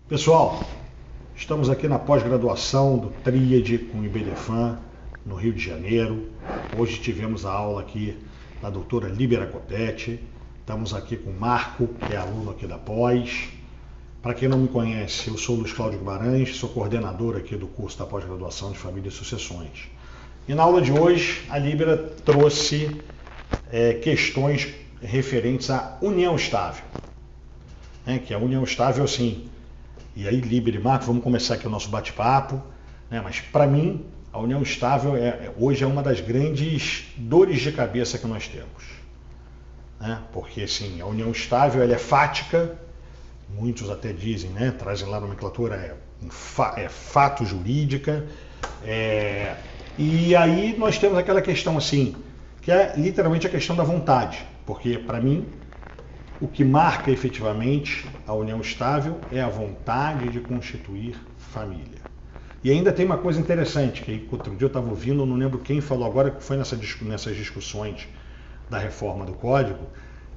Pessoal, estamos aqui na pós-graduação do Tríade com o IBDFAN, no Rio de Janeiro. Hoje tivemos a aula aqui da doutora Líbera Copete. Estamos aqui com o Marco, que é aluno aqui da pós. Para quem não me conhece, eu sou Luiz Cláudio Guimarães, sou coordenador aqui do curso da pós-graduação de Família e Sucessões. E na aula de hoje, a Líbera trouxe questões referentes à união estável. Que a união estável, assim, e aí Líbera e Marco, vamos começar aqui o nosso bate-papo, mas para mim, a união estável hoje é uma das grandes dores de cabeça que nós temos. Porque, assim, a união estável ela é fática, muitos até dizem, trazem lá a nomenclatura, é fato jurídica, e aí nós temos aquela questão assim, que é literalmente a questão da vontade, porque para mim o que marca efetivamente a união estável é a vontade de constituir família. E ainda tem uma coisa interessante, que outro dia eu estava ouvindo, não lembro quem falou agora, que foi nessas discussões da reforma do Código,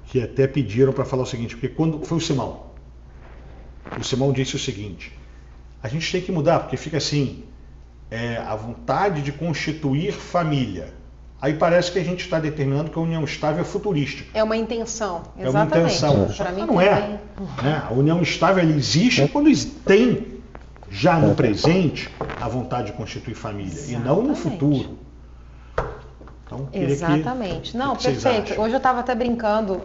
que até pediram para falar o seguinte, porque quando foi o Simão disse o seguinte, a gente tem que mudar, porque fica assim, a vontade de constituir família. Aí parece que a gente está determinando que a união estável é futurística. É uma intenção, exatamente. É uma intenção. Para mim não é. A união estável ela existe quando tem já no presente a vontade de constituir família, exatamente. E não no futuro. Então, exatamente. Não, perfeito. Hoje eu estava até brincando,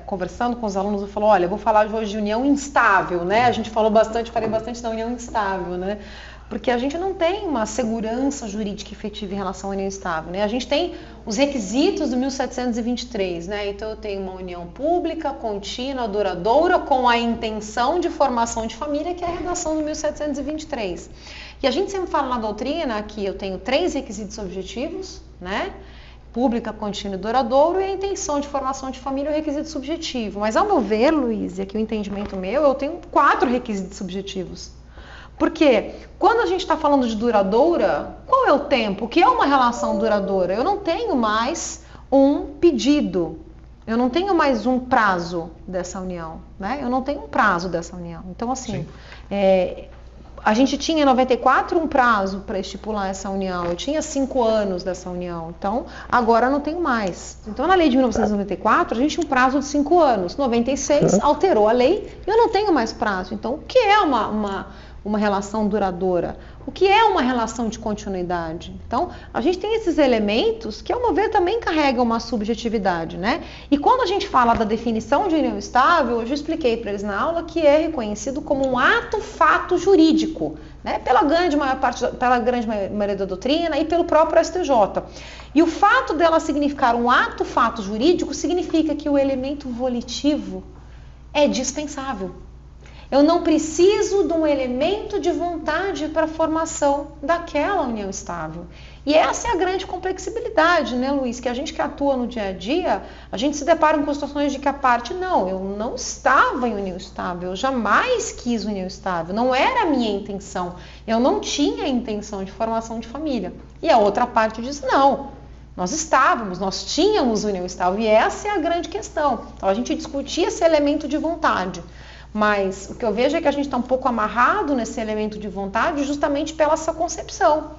conversando com os alunos, eu falo, olha, eu vou falar hoje de união instável, A gente falei bastante da união instável, Porque a gente não tem uma segurança jurídica efetiva em relação à união estável, A gente tem os requisitos do 1723, Então eu tenho uma união pública, contínua, duradoura, com a intenção de formação de família, que é a redação do 1723. E a gente sempre fala na doutrina que eu tenho 3 requisitos objetivos, Pública, contínua e duradouro, e a intenção de formação de família é o requisito subjetivo. Mas ao meu ver, Luiz, e aqui o entendimento meu, eu tenho 4 requisitos subjetivos. Porque quando a gente está falando de duradoura, qual é o tempo? O que é uma relação duradoura? Eu não tenho mais um pedido, eu não tenho mais um prazo dessa união, Eu não tenho um prazo dessa união. Então, assim, a gente tinha em 94 um prazo para estipular essa união, eu tinha 5 anos dessa união, então agora não tenho mais. Então, na lei de 1994, a gente tinha um prazo de 5 anos, 96 alterou a lei e eu não tenho mais prazo. Então, o que é uma relação duradoura? O que é uma relação de continuidade? Então, a gente tem esses elementos que, ao meu ver, também carregam uma subjetividade, E quando a gente fala da definição de união estável, eu já expliquei para eles na aula que é reconhecido como um ato-fato jurídico, pela grande maioria da doutrina e pelo próprio STJ. E o fato dela significar um ato-fato jurídico significa que o elemento volitivo é dispensável. Eu não preciso de um elemento de vontade para a formação daquela união estável. E essa é a grande complexibilidade, Luiz? Que a gente que atua no dia a dia, a gente se depara com situações de que a parte, eu não estava em união estável, eu jamais quis união estável, não era a minha intenção, eu não tinha a intenção de formação de família. E a outra parte diz, não, nós tínhamos união estável, e essa é a grande questão. Então, a gente discutia esse elemento de vontade. Mas o que eu vejo é que a gente está um pouco amarrado nesse elemento de vontade justamente pela essa concepção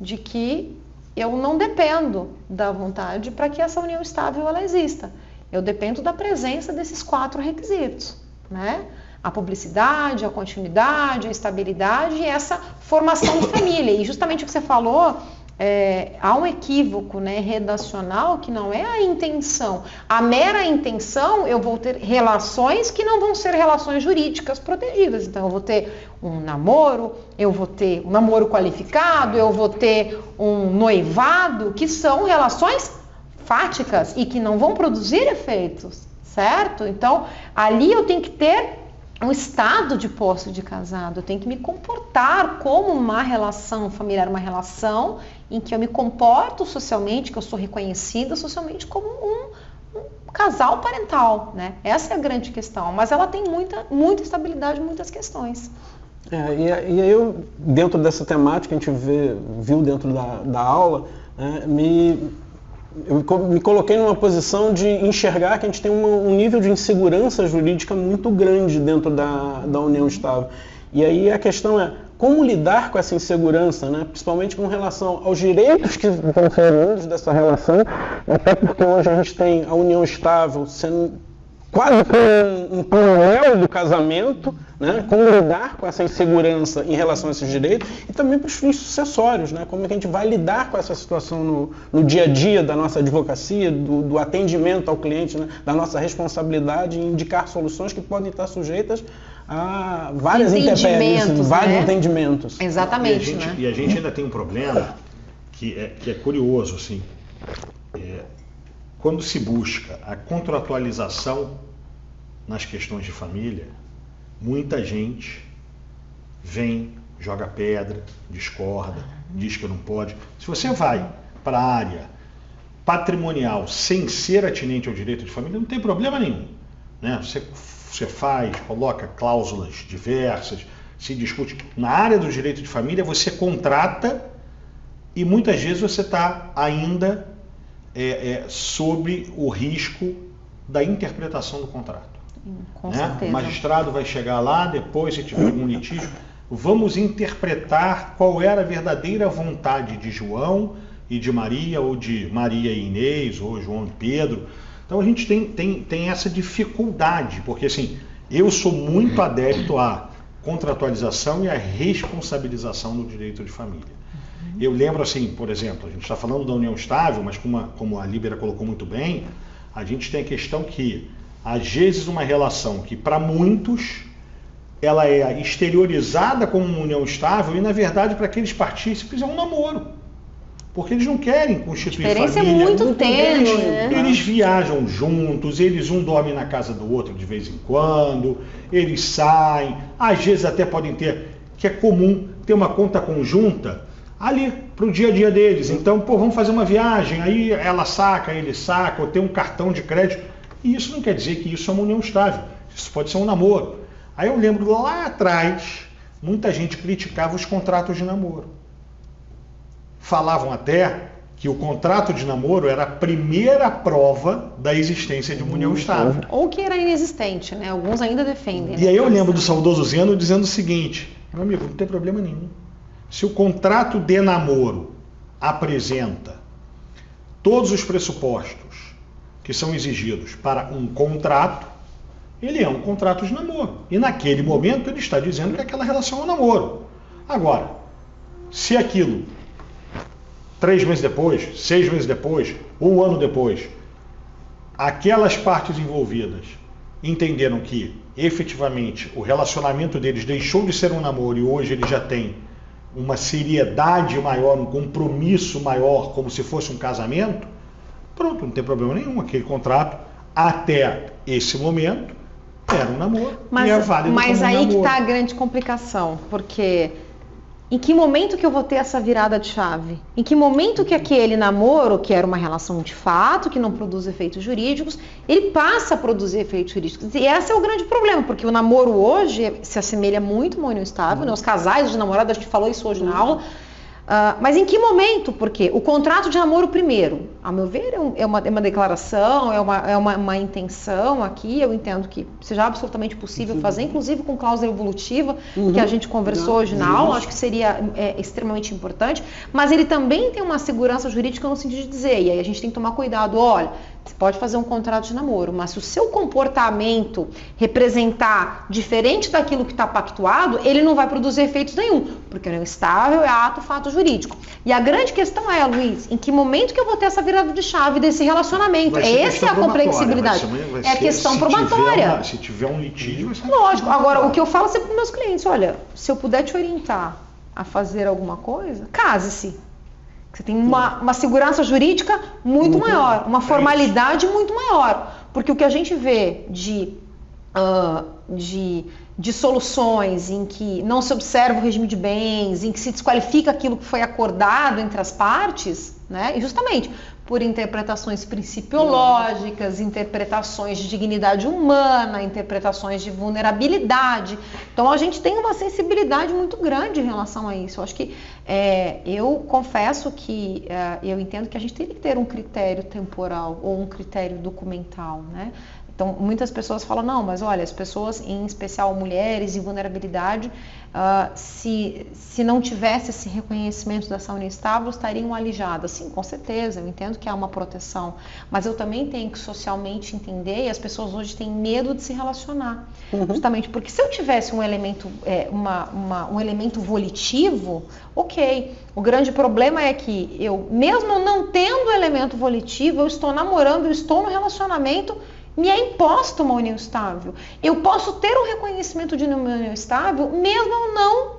de que eu não dependo da vontade para que essa união estável ela exista. Eu dependo da presença desses 4 requisitos, A publicidade, a continuidade, a estabilidade e essa formação de família. E justamente o que você falou, há um equívoco redacional que não é a intenção. A mera intenção, eu vou ter relações que não vão ser relações jurídicas protegidas. Então, eu vou ter um namoro, eu vou ter um namoro qualificado, eu vou ter um noivado, que são relações fáticas e que não vão produzir efeitos, certo? Então, ali eu tenho que ter um estado de posse de casado, eu tenho que me comportar como uma relação familiar, uma relação em que eu me comporto socialmente, que eu sou reconhecida socialmente como um casal parental, Essa é a grande questão, mas ela tem muita estabilidade, muitas questões. E aí eu, dentro dessa temática que a gente viu dentro da aula, eu me coloquei numa posição de enxergar que a gente tem um nível de insegurança jurídica muito grande dentro da união estável. E aí a questão é como lidar com essa insegurança, né? Principalmente com relação aos direitos que vão ser oriundos dessa relação, até porque hoje a gente tem a união estável sendo quase um paralelo do casamento, né? Como lidar com essa insegurança em relação a esses direitos e também para os fins sucessórios, né? Como é que a gente vai lidar com essa situação no dia a dia da nossa advocacia, do atendimento ao cliente, né? Da nossa responsabilidade em indicar soluções que podem estar sujeitas a várias intempéries, vários entendimentos. Exatamente, E a gente ainda tem um problema que é curioso, assim. Quando se busca a contratualização nas questões de família, muita gente vem, joga pedra, discorda, diz que não pode. Se você vai para a área patrimonial sem ser atinente ao direito de família, não tem problema nenhum, né? Você faz, coloca cláusulas diversas, se discute. Na área do direito de família, você contrata e muitas vezes você está ainda sob o risco da interpretação do contrato. Com certeza. O magistrado vai chegar lá, depois, se tiver algum litígio, vamos interpretar qual era a verdadeira vontade de João e de Maria, ou de Maria e Inês, ou João e Pedro. Então a gente tem essa dificuldade, porque assim, eu sou muito adepto à contratualização e à responsabilização do direito de família. Eu lembro assim, por exemplo, a gente está falando da união estável, mas como a Líbera colocou muito bem, a gente tem a questão que, às vezes, uma relação que para muitos ela é exteriorizada como uma união estável e, na verdade, para aqueles partícipes é um namoro. Porque eles não querem constituir família. A diferença é muito tênue, né? Eles um juntos, um dorme na casa do outro de vez em quando, eles saem, às vezes até podem ter, que é comum, ter uma conta conjunta ali para o dia a dia deles. Então, vamos fazer uma viagem, aí ela saca, ele saca, ou tem um cartão de crédito. E isso não quer dizer que isso é uma união estável. Isso pode ser um namoro. Aí eu lembro lá atrás, muita gente criticava os contratos de namoro. Falavam até que o contrato de namoro era a primeira prova da existência de uma união estável. Ou que era inexistente, né? Alguns ainda defendem. E aí eu lembro do saudoso Zeno dizendo o seguinte: meu amigo, não tem problema nenhum. Se o contrato de namoro apresenta todos os pressupostos que são exigidos para um contrato, ele é um contrato de namoro. E naquele momento ele está dizendo que aquela relação é um namoro. Agora, se aquilo 3 meses depois, 6 meses depois, 1 ano depois, aquelas partes envolvidas entenderam que efetivamente o relacionamento deles deixou de ser um namoro e hoje ele já tem uma seriedade maior, um compromisso maior, como se fosse um casamento, pronto, não tem problema nenhum. Aquele contrato, até esse momento, era um namoro e é válido como um namoro. Mas aí que está a grande complicação, porque em que momento que eu vou ter essa virada de chave? Em que momento que aquele namoro, que era uma relação de fato, que não produz efeitos jurídicos, ele passa a produzir efeitos jurídicos? E esse é o grande problema, porque o namoro hoje se assemelha muito a uma união estável, né? Os casais de namorado, a gente falou isso hoje na aula. Mas em que momento? Porque o contrato de namoro primeiro, ao meu ver, é uma declaração, é uma intenção aqui, eu entendo que seja absolutamente possível fazer, inclusive com cláusula evolutiva, que a gente conversou hoje na aula, acho que seria extremamente importante, mas ele também tem uma segurança jurídica no sentido de dizer, e aí a gente tem que tomar cuidado, olha, você pode fazer um contrato de namoro, mas se o seu comportamento representar diferente daquilo que está pactuado, ele não vai produzir efeitos nenhum, porque união estável é ato, fato jurídico. E a grande questão é, Luiz, em que momento que eu vou ter essa virada de chave desse relacionamento? Essa é a complexibilidade. É a questão probatória. Se tiver um litígio, lógico. Agora, o que eu falo sempre para os meus clientes, olha, se eu puder te orientar a fazer alguma coisa, case-se. Você tem uma segurança jurídica muito maior, uma formalidade muito maior. Porque o que a gente vê de soluções em que não se observa o regime de bens, em que se desqualifica aquilo que foi acordado entre as partes, né? E justamente por interpretações principiológicas, interpretações de dignidade humana, interpretações de vulnerabilidade. Então a gente tem uma sensibilidade muito grande em relação a isso. Eu acho que eu confesso que eu entendo que a gente tem que ter um critério temporal ou um critério documental, né? Então, muitas pessoas falam, não, mas olha, as pessoas, em especial mulheres em vulnerabilidade, se não tivesse esse reconhecimento dessa união estável, estariam alijadas. Sim, com certeza, eu entendo que há uma proteção, mas eu também tenho que socialmente entender, e as pessoas hoje têm medo de se relacionar. Justamente porque se eu tivesse um elemento, um elemento volitivo, ok. O grande problema é que eu, mesmo não tendo elemento volitivo, eu estou namorando, eu estou no relacionamento, me é imposta uma união estável. Eu posso ter um reconhecimento de uma união estável, mesmo eu não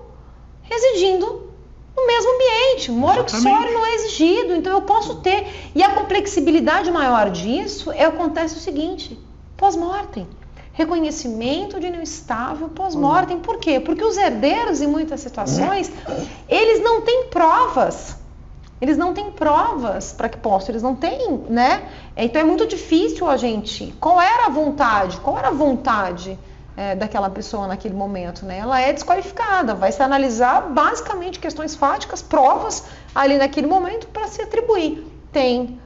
residindo no mesmo ambiente. Moro que sório não é exigido, então eu posso ter. E a complexibilidade maior disso acontece o seguinte, pós-mortem. Reconhecimento de união estável pós-mortem. Por quê? Porque os herdeiros, em muitas situações, eles não têm provas. Eles não têm provas para que possam, eles não têm, né? Então é muito difícil a gente... Qual era a vontade? Qual era a vontade daquela pessoa naquele momento, né? Ela é desqualificada, vai se analisar basicamente questões fáticas, provas ali naquele momento para se atribuir. Tem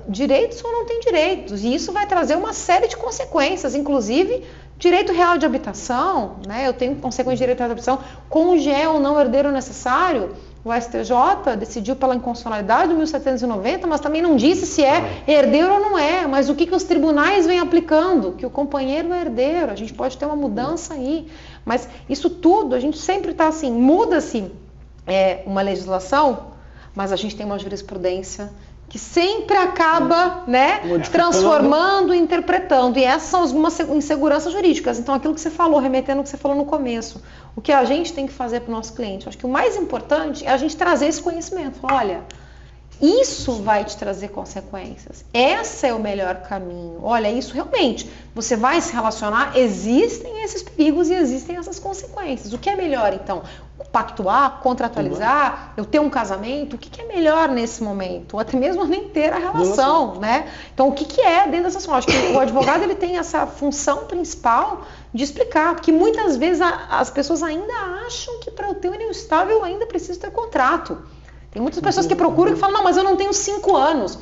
direitos ou não tem direitos? E isso vai trazer uma série de consequências, inclusive direito real de habitação, né? Eu tenho consequência de direito real de habitação, cônjuge é ou não herdeiro necessário. O STJ decidiu pela inconstitucionalidade de 1790, mas também não disse se é herdeiro ou não é. Mas o que os tribunais vêm aplicando? Que o companheiro é herdeiro. A gente pode ter uma mudança aí. Mas isso tudo, a gente sempre está assim, muda-se uma legislação, mas a gente tem uma jurisprudência que sempre acaba, né, transformando e interpretando. E essas são algumas inseguranças jurídicas. Então, aquilo que você falou, remetendo ao que você falou no começo, o que a gente tem que fazer para o nosso cliente? Eu acho que o mais importante é a gente trazer esse conhecimento. Falar, olha, isso vai te trazer consequências. Esse é o melhor caminho. Olha, isso realmente, você vai se relacionar, existem esses perigos e existem essas consequências. O que é melhor, então? Pactuar, contratualizar, eu ter um casamento? O que é melhor nesse momento? Ou até mesmo nem ter a relação, né? Então, o que é dentro dessa situação? Acho que o advogado ele tem essa função principal de explicar, porque muitas vezes as pessoas ainda acham que para eu ter união estável eu ainda preciso ter contrato. Tem muitas pessoas que procuram e falam, não, mas eu não tenho 5 anos.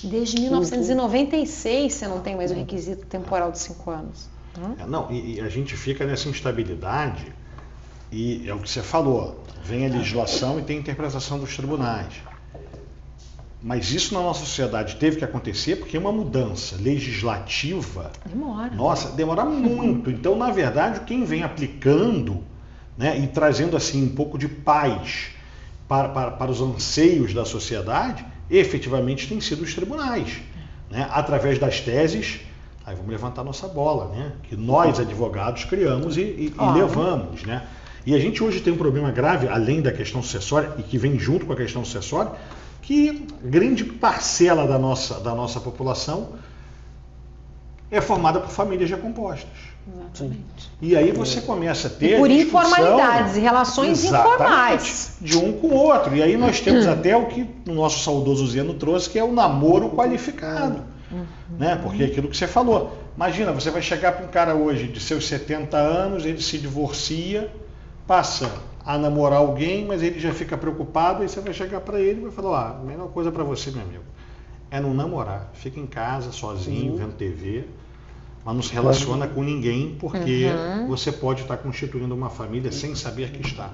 Desde 1996 você não tem mais o requisito temporal de 5 anos. E a gente fica nessa instabilidade, e é o que você falou, vem a legislação e tem a interpretação dos tribunais. Mas isso na nossa sociedade teve que acontecer porque uma mudança legislativa... demora muito. Então, na verdade, quem vem aplicando, né, e trazendo assim um pouco de paz para os anseios da sociedade, efetivamente tem sido os tribunais, né? Através das teses, aí vamos levantar nossa bola, né? Que nós, advogados, criamos e levamos, né? E a gente hoje tem um problema grave, além da questão sucessória, e que vem junto com a questão sucessória, que grande parcela da nossa população é formada por famílias já compostas. Exatamente. E aí você começa a ter por informalidades e relações informais de um com o outro. E aí nós temos até o que o nosso saudoso Zeno trouxe, que é o namoro qualificado. Né? Porque é aquilo que você falou. Imagina, você vai chegar para um cara hoje de seus 70 anos, ele se divorcia, passa a namorar alguém, mas ele já fica preocupado, e você vai chegar para ele e vai falar, a melhor coisa para você, meu amigo, é não namorar. Fica em casa, sozinho, vendo TV, mas não se relaciona com ninguém, porque você pode estar constituindo uma família sem saber que está.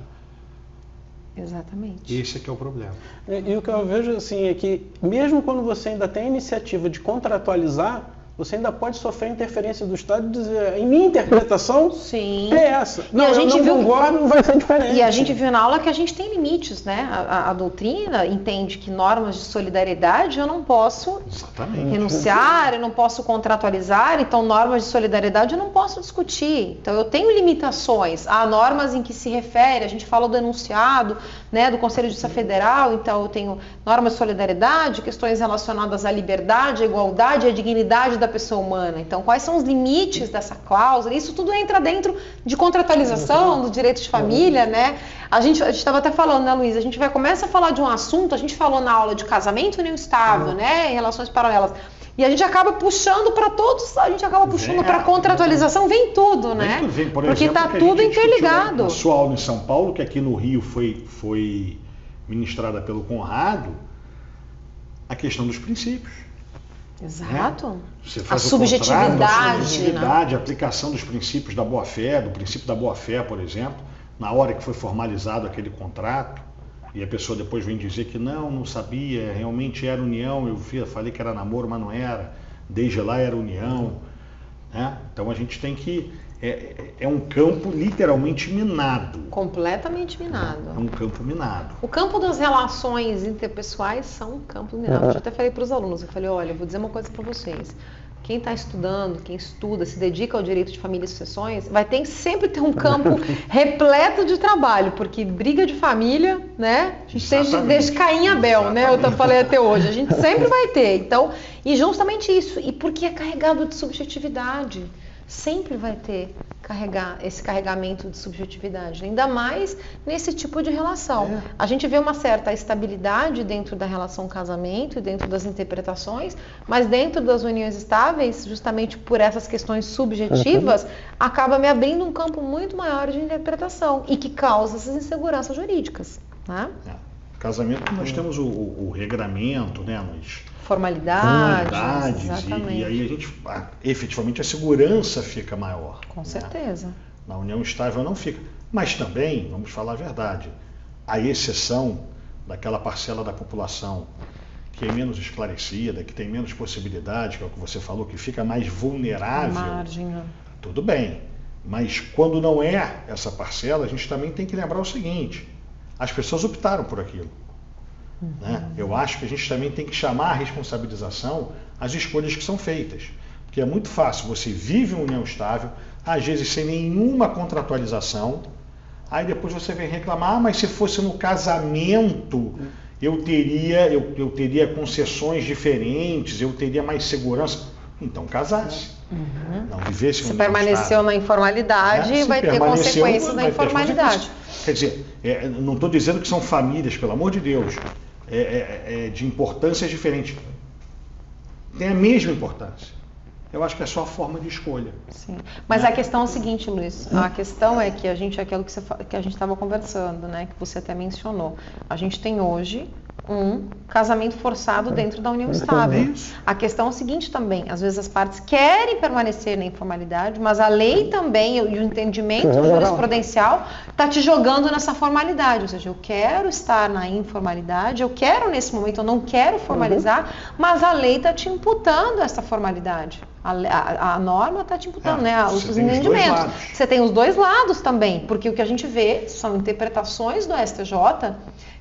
Exatamente. Esse é que é o problema. E o que eu vejo assim é que, mesmo quando você ainda tem a iniciativa de contratualizar, você ainda pode sofrer interferência do Estado e dizer, em minha interpretação, é essa. Não, a gente concordo, vai ser diferente. E a gente viu na aula que a gente tem limites, né? A doutrina entende que normas de solidariedade eu não posso renunciar, eu não posso contratualizar, então normas de solidariedade eu não posso discutir. Então eu tenho limitações. Há normas em que se refere, a gente falou do enunciado, né, do Conselho de Justiça Federal, então eu tenho normas de solidariedade, questões relacionadas à liberdade, à igualdade, à dignidade da pessoa humana. Então, quais são os limites dessa cláusula? Isso tudo entra dentro de contratualização, do direito de família, né? A gente estava até falando, né, Luísa? A gente começa a falar de um assunto, a gente falou na aula de casamento e união estável, né? Em relações paralelas. E a gente acaba puxando para todos, a gente acaba puxando para contratualização, vem tudo, né? Vem, porque está tudo interligado. Na sua aula em São Paulo, que aqui no Rio foi ministrada pelo Conrado, a questão dos princípios. Exato. Né? Você faz a subjetividade. Contrato, a subjetividade, a aplicação dos princípios da boa-fé, do princípio da boa-fé, por exemplo, na hora que foi formalizado aquele contrato, e a pessoa depois vem dizer que não sabia, realmente era união, eu falei que era namoro, mas não era, desde lá era união. Né? Então a gente tem que... É um campo literalmente minado. Completamente minado. É um campo minado. O campo das relações interpessoais são um campo minado. Eu até falei para os alunos, eu falei, olha, eu vou dizer uma coisa para vocês. Quem está estudando, quem estuda, se dedica ao direito de família e sucessões, vai sempre ter um campo repleto de trabalho, porque briga de família, né? A gente desde Caim e Abel, né? Eu falei até hoje, a gente sempre vai ter. Então, e justamente isso, e porque é carregado de subjetividade. Sempre vai ter esse carregamento de subjetividade, ainda mais nesse tipo de relação. A gente vê uma certa estabilidade dentro da relação casamento e dentro das interpretações, mas dentro das uniões estáveis, justamente por essas questões subjetivas, acaba me abrindo um campo muito maior de interpretação e que causa essas inseguranças jurídicas. Né? Casamento, nós temos o regramento, né? Formalidades e aí a gente, efetivamente, a segurança fica maior. Com certeza. Na união estável não fica. Mas também, vamos falar a verdade, a exceção daquela parcela da população que é menos esclarecida, que tem menos possibilidade, que é o que você falou, que fica mais vulnerável, margem. Tudo bem. Mas quando não é essa parcela, a gente também tem que lembrar o seguinte, as pessoas optaram por aquilo. Né? Eu acho que a gente também tem que chamar a responsabilização às escolhas que são feitas. Porque é muito fácil, você vive uma união estável, às vezes sem nenhuma contratualização, aí depois você vem reclamar, mas se fosse no casamento, eu teria concessões diferentes, eu teria mais segurança. Então casasse. Não vivesse uma união estável. Se permaneceu na informalidade, vai ter consequências na informalidade. Quer dizer, não estou dizendo que são famílias, pelo amor de Deus, de importâncias diferentes. Tem a mesma importância. Eu acho que é só a forma de escolha. Sim. Mas a questão é o seguinte, Luiz. A questão é que a gente, aquilo que a gente estava conversando, né, que você até mencionou. A gente tem hoje um casamento forçado dentro da união estável. A questão é o seguinte também, às vezes as partes querem permanecer na informalidade, mas a lei também e o entendimento jurisprudencial está te jogando nessa formalidade, ou seja, eu quero estar na informalidade, eu quero nesse momento, eu não quero formalizar, mas a lei está te imputando essa formalidade. A norma está te imputando, né? Os entendimentos. Você tem os dois lados também, porque o que a gente vê são interpretações do STJ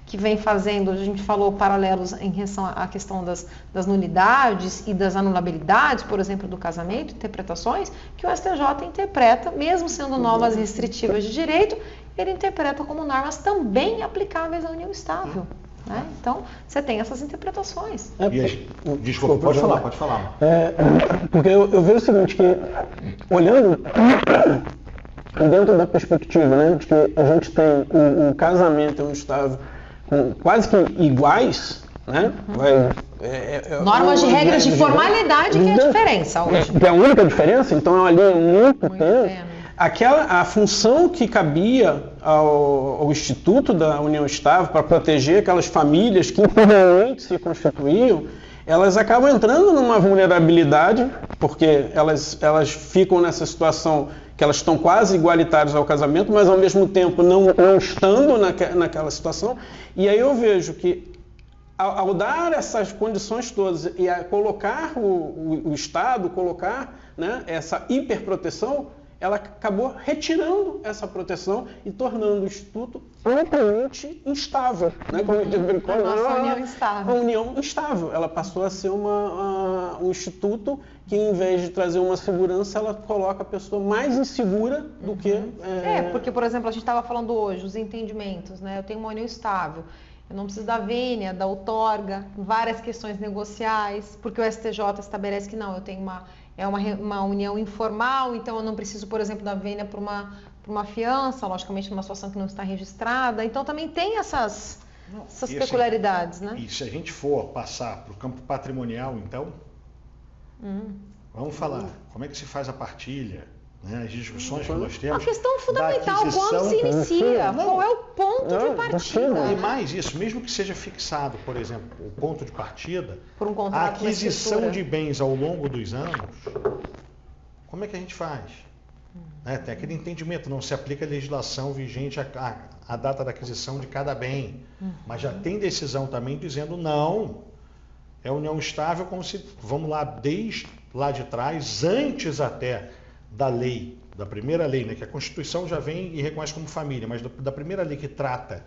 que vem fazendo, a gente falou paralelos em relação à questão das nulidades e das anulabilidades, por exemplo, do casamento, interpretações que o STJ interpreta, mesmo sendo normas restritivas de direito, ele interpreta como normas também aplicáveis à união estável. Né? Então, você tem essas interpretações. Desculpa, pode falar. Porque eu vejo o seguinte, que olhando dentro da perspectiva, né, de que a gente tem um casamento e um estável quase que iguais, né? Normas de regras de formalidade que é a diferença hoje. Que é a única diferença, então é uma linha muito tênue. A função que cabia ao Instituto da União Estável para proteger aquelas famílias que informalmente se constituíam, elas acabam entrando numa vulnerabilidade, porque elas ficam nessa situação que elas estão quase igualitárias ao casamento, mas ao mesmo tempo não estando naquela situação. E aí eu vejo que ao dar essas condições todas e a colocar o Estado, colocar, né, essa hiperproteção, ela acabou retirando essa proteção e tornando o Instituto amplamente instável. Né? Como união instável. Uma união instável. Ela passou a ser um instituto que, em vez de trazer uma segurança, ela coloca a pessoa mais insegura do que... porque, por exemplo, a gente estava falando hoje, os entendimentos, né? Eu tenho uma união estável. Eu não preciso da vênia, da outorga, várias questões negociais, porque o STJ estabelece que não, eu tenho uma união informal, então eu não preciso, por exemplo, da vênia para uma fiança, logicamente numa situação que não está registrada. Então também tem essas peculiaridades, né? E se a gente for passar para o campo patrimonial, então, vamos falar, como é que se faz a partilha? né, as discussões que nós temos. A questão fundamental, quando se inicia, qual é o ponto de partida? E mais isso, mesmo que seja fixado, por exemplo, o ponto de partida, por um a contrato, aquisição de bens ao longo dos anos, como é que a gente faz? Tem aquele entendimento, não se aplica a legislação vigente à data da aquisição de cada bem, mas já tem decisão também dizendo não, é união estável como se, vamos lá, desde lá de trás, antes até da lei, da primeira lei, né, que a Constituição já vem e reconhece como família, mas da primeira lei que trata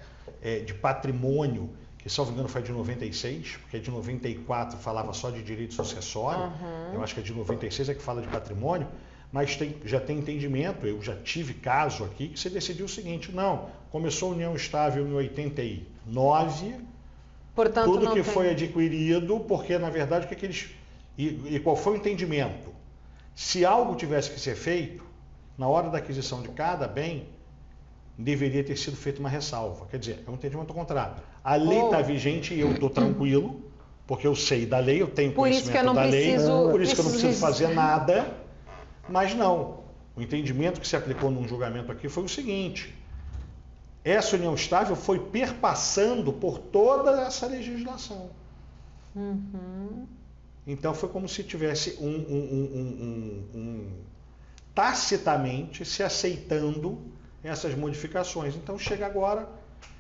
de patrimônio, que, salvo engano, foi de 96, porque de 94 falava só de direito sucessório, eu acho que é de 96 é que fala de patrimônio, mas já tem entendimento, eu já tive caso aqui, que você decidiu o seguinte, não, começou a união estável em 89, portanto, tudo que foi adquirido, porque na verdade o que eles... E qual foi o entendimento? Se algo tivesse que ser feito, na hora da aquisição de cada bem, deveria ter sido feita uma ressalva. Quer dizer, é um entendimento contrário. A lei está vigente e eu estou tranquilo, porque eu sei da lei, eu tenho conhecimento da lei, por isso que eu não preciso fazer nada, mas não. O entendimento que se aplicou num julgamento aqui foi o seguinte: essa união estável foi perpassando por toda essa legislação. Então foi como se tivesse tacitamente se aceitando essas modificações. Então chega agora,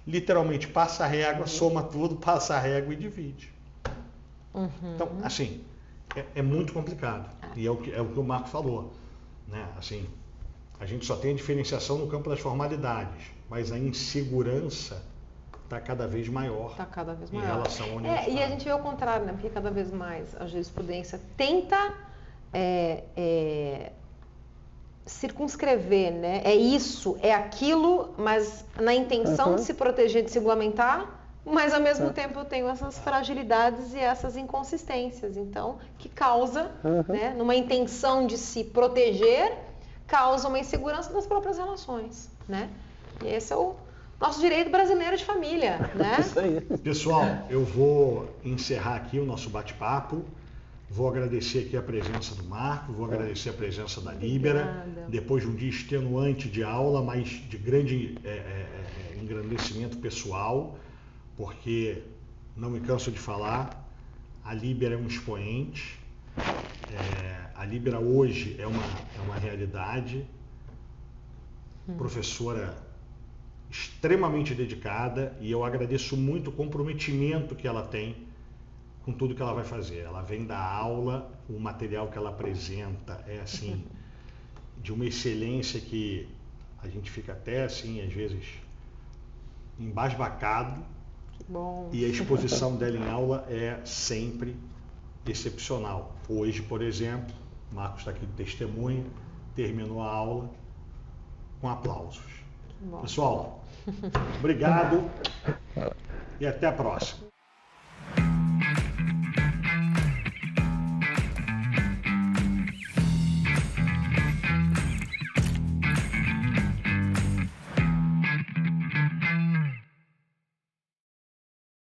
literalmente passa a régua, soma tudo, passa a régua e divide. Então, assim, é muito complicado. E é o que o Marco falou, né? Assim, a gente só tem a diferenciação no campo das formalidades, mas a insegurança está cada vez maior. Está cada vez maior. Em relação ao união e a gente vê o contrário, né? Porque cada vez mais a jurisprudência tenta circunscrever, né? É isso, é aquilo, mas na intenção de se proteger, de se regulamentar, mas ao mesmo tempo eu tenho essas fragilidades e essas inconsistências, então, que causa, né, numa intenção de se proteger, causa uma insegurança das próprias relações, né? E esse é o nosso direito brasileiro de família, né? Isso aí. Pessoal, eu vou encerrar aqui o nosso bate-papo. Vou agradecer aqui a presença do Marco, vou agradecer a presença da Líbera, depois de um dia extenuante de aula, mas de grande engrandecimento pessoal, porque, não me canso de falar, a Líbera é um expoente, a Líbera hoje é uma realidade, professora extremamente dedicada, e eu agradeço muito o comprometimento que ela tem com tudo que ela vai fazer. Ela vem da aula, o material que ela apresenta é assim, de uma excelência que a gente fica até assim, às vezes, embasbacado. Bom. E a exposição dela em aula é sempre excepcional. Hoje, por exemplo, o Marcos está aqui de testemunha, terminou a aula com aplausos. Bom. Pessoal, obrigado e até a próxima.